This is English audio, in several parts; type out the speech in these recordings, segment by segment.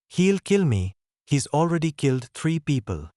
He'll kill me, he's already killed 3 people.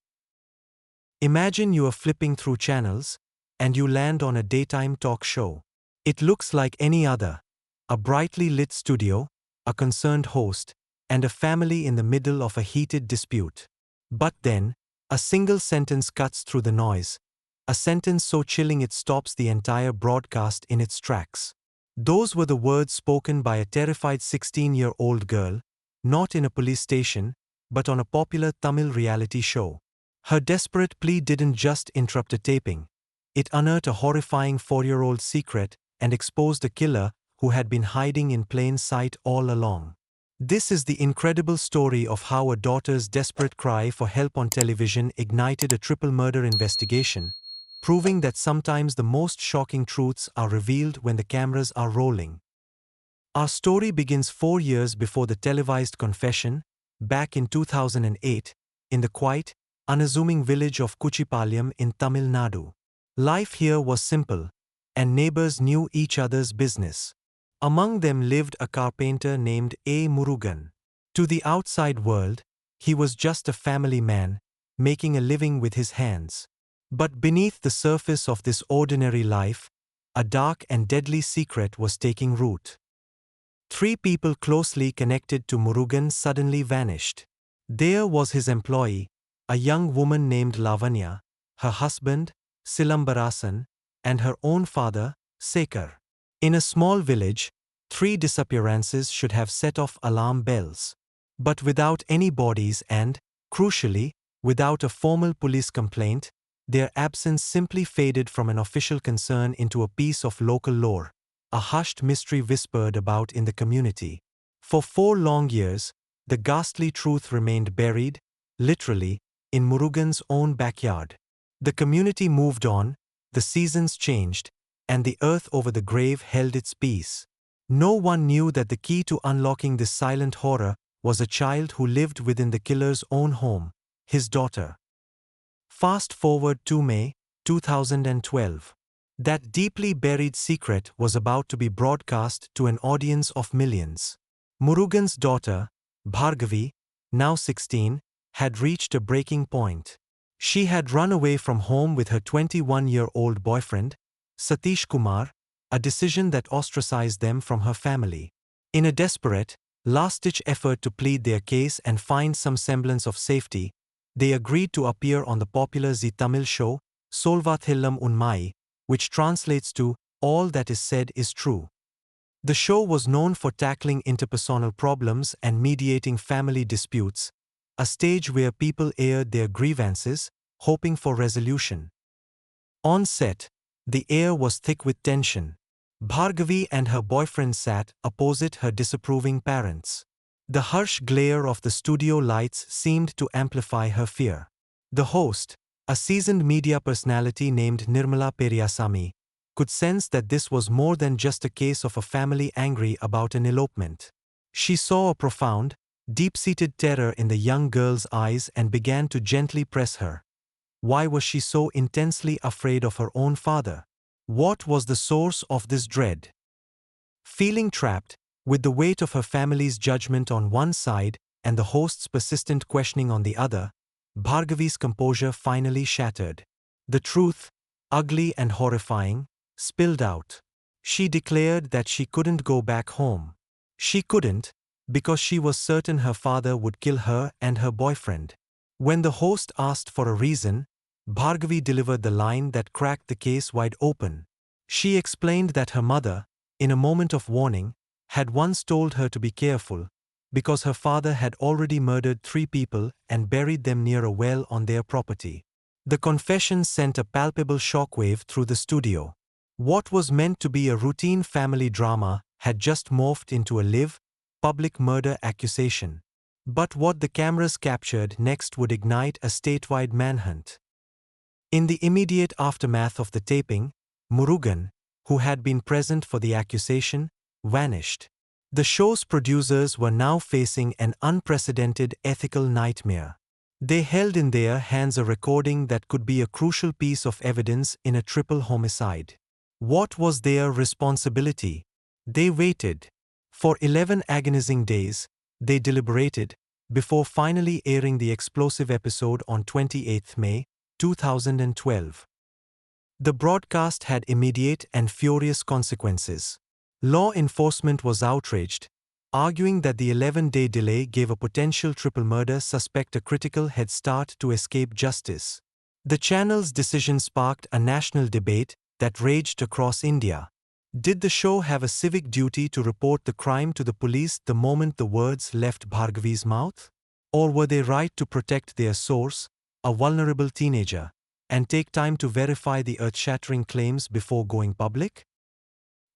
Imagine you are flipping through channels, and you land on a daytime talk show. It looks like any other. A brightly lit studio, a concerned host, and a family in the middle of a heated dispute. But then, a single sentence cuts through the noise, a sentence so chilling it stops the entire broadcast in its tracks. Those were the words spoken by a terrified 16-year-old girl, not in a police station, but on a popular Tamil reality show. Her desperate plea didn't just interrupt a taping. It unearthed a horrifying 4-year-old secret and exposed a killer who had been hiding in plain sight all along. This is the incredible story of how a daughter's desperate cry for help on television ignited a triple murder investigation, proving that sometimes the most shocking truths are revealed when the cameras are rolling. Our story begins 4 years before the televised confession, back in 2008, in the quiet, unassuming village of Kuchipalyam in Tamil Nadu. Life here was simple, and neighbors knew each other's business. Among them lived a carpenter named A. Murugan. To the outside world, he was just a family man, making a living with his hands. But beneath the surface of this ordinary life, a dark and deadly secret was taking root. 3 people closely connected to Murugan suddenly vanished. There was his employee, a young woman named Lavanya, her husband, Silambarasan, and her own father, Sekar. In a small village, 3 disappearances should have set off alarm bells. But without any bodies and, crucially, without a formal police complaint, their absence simply faded from an official concern into a piece of local lore, a hushed mystery whispered about in the community. For 4 long years, the ghastly truth remained buried, literally, in Murugan's own backyard. The community moved on, the seasons changed, and the earth over the grave held its peace. No one knew that the key to unlocking this silent horror was a child who lived within the killer's own home, his daughter. Fast forward to May 2012. That deeply buried secret was about to be broadcast to an audience of millions. Murugan's daughter, Bhargavi, now 16, had reached a breaking point. She had run away from home with her 21-year-old boyfriend, Satish Kumar, a decision that ostracized them from her family. In a desperate, last-ditch effort to plead their case and find some semblance of safety, they agreed to appear on the popular Zee Tamil show, Solvathellam Unmai, which translates to, All That Is Said Is True. The show was known for tackling interpersonal problems and mediating family disputes, a stage where people aired their grievances, hoping for resolution. On set, the air was thick with tension. Bhargavi and her boyfriend sat opposite her disapproving parents. The harsh glare of the studio lights seemed to amplify her fear. The host, a seasoned media personality named Nirmala Periyasamy, could sense that this was more than just a case of a family angry about an elopement. She saw a profound, deep-seated terror in the young girl's eyes and began to gently press her. Why was she so intensely afraid of her own father? What was the source of this dread? Feeling trapped, with the weight of her family's judgment on one side and the host's persistent questioning on the other, Bhargavi's composure finally shattered. The truth, ugly and horrifying, spilled out. She declared that she couldn't go back home. She couldn't, because she was certain her father would kill her and her boyfriend. When the host asked for a reason, Bhargavi delivered the line that cracked the case wide open. She explained that her mother, in a moment of warning, had once told her to be careful, because her father had already murdered 3 people and buried them near a well on their property. The confession sent a palpable shockwave through the studio. What was meant to be a routine family drama had just morphed into a live, public murder accusation. But what the cameras captured next would ignite a statewide manhunt. In the immediate aftermath of the taping, Murugan, who had been present for the accusation, vanished. The show's producers were now facing an unprecedented ethical nightmare. They held in their hands a recording that could be a crucial piece of evidence in a triple homicide. What was their responsibility? They waited. For 11 agonizing days, they deliberated, before finally airing the explosive episode on 28 May 2012. The broadcast had immediate and furious consequences. Law enforcement was outraged, arguing that the 11-day delay gave a potential triple murder suspect a critical head start to escape justice. The channel's decision sparked a national debate that raged across India. Did the show have a civic duty to report the crime to the police the moment the words left Bhargavi's mouth? Or were they right to protect their source, a vulnerable teenager, and take time to verify the earth-shattering claims before going public?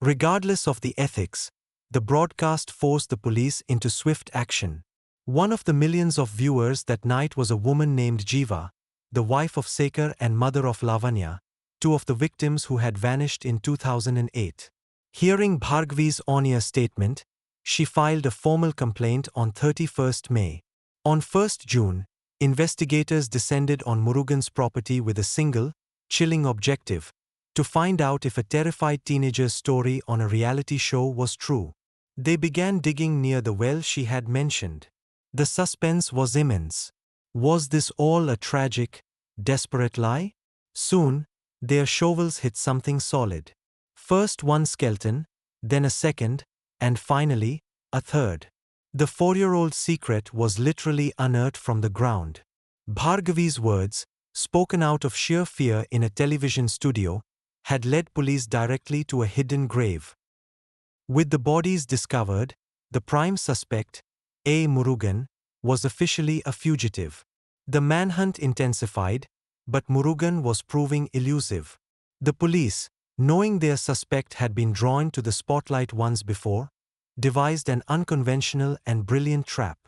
Regardless of the ethics, the broadcast forced the police into swift action. One of the millions of viewers that night was a woman named Jiva, the wife of Sekar and mother of Lavanya, two of the victims who had vanished in 2008. Hearing Bhargavi's on-air statement, she filed a formal complaint on 31st May. On 1st June, investigators descended on Murugan's property with a single, chilling objective: to find out if a terrified teenager's story on a reality show was true. They began digging near the well she had mentioned. The suspense was immense. Was this all a tragic, desperate lie? Soon, their shovels hit something solid. First one skeleton, then a second, and finally, a third. The 4-year-old's secret was literally unearthed from the ground. Bhargavi's words, spoken out of sheer fear in a television studio, had led police directly to a hidden grave. With the bodies discovered, the prime suspect, A. Murugan, was officially a fugitive. The manhunt intensified, but Murugan was proving elusive. The police, knowing their suspect had been drawn to the spotlight once before, devised an unconventional and brilliant trap.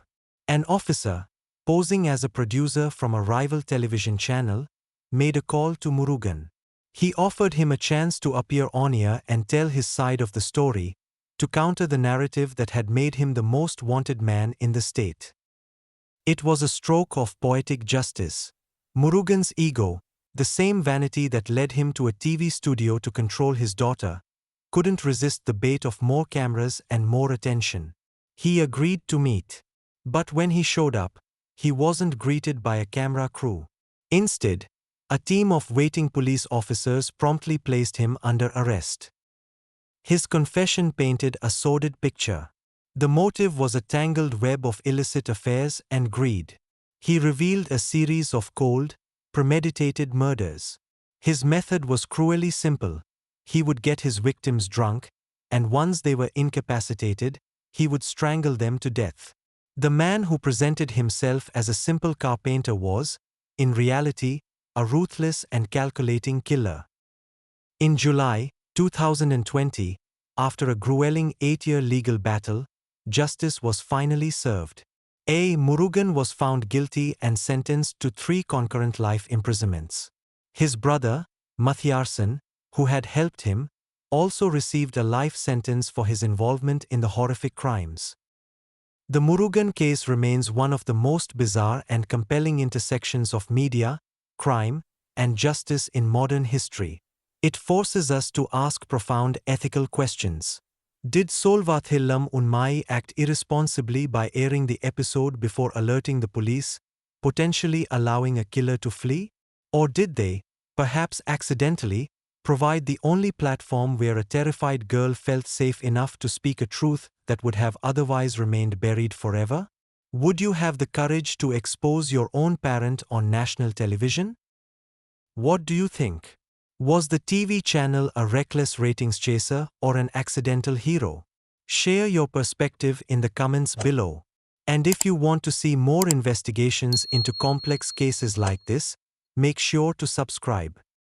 An officer, posing as a producer from a rival television channel, made a call to Murugan. He offered him a chance to appear on air and tell his side of the story, to counter the narrative that had made him the most wanted man in the state. It was a stroke of poetic justice. Murugan's ego, the same vanity that led him to a TV studio to control his daughter, couldn't resist the bait of more cameras and more attention. He agreed to meet. But when he showed up, he wasn't greeted by a camera crew. Instead, a team of waiting police officers promptly placed him under arrest. His confession painted a sordid picture. The motive was a tangled web of illicit affairs and greed. He revealed a series of cold, premeditated murders. His method was cruelly simple. He would get his victims drunk, and once they were incapacitated, he would strangle them to death. The man who presented himself as a simple carpenter was, in reality, a ruthless and calculating killer. In July 2020, after a grueling 8-year legal battle, justice was finally served. A. Murugan was found guilty and sentenced to 3 concurrent life imprisonments. His brother, Mathiarsan, who had helped him, also received a life sentence for his involvement in the horrific crimes. The Murugan case remains one of the most bizarre and compelling intersections of media, crime, and justice in modern history. It forces us to ask profound ethical questions. Did Solvathellam Unmai act irresponsibly by airing the episode before alerting the police, potentially allowing a killer to flee? Or did they, perhaps accidentally, provide the only platform where a terrified girl felt safe enough to speak a truth that would have otherwise remained buried forever? Would you have the courage to expose your own parent on national television? What do you think? Was the TV channel a reckless ratings chaser or an accidental hero? Share your perspective in the comments below. And if you want to see more investigations into complex cases like this, make sure to subscribe.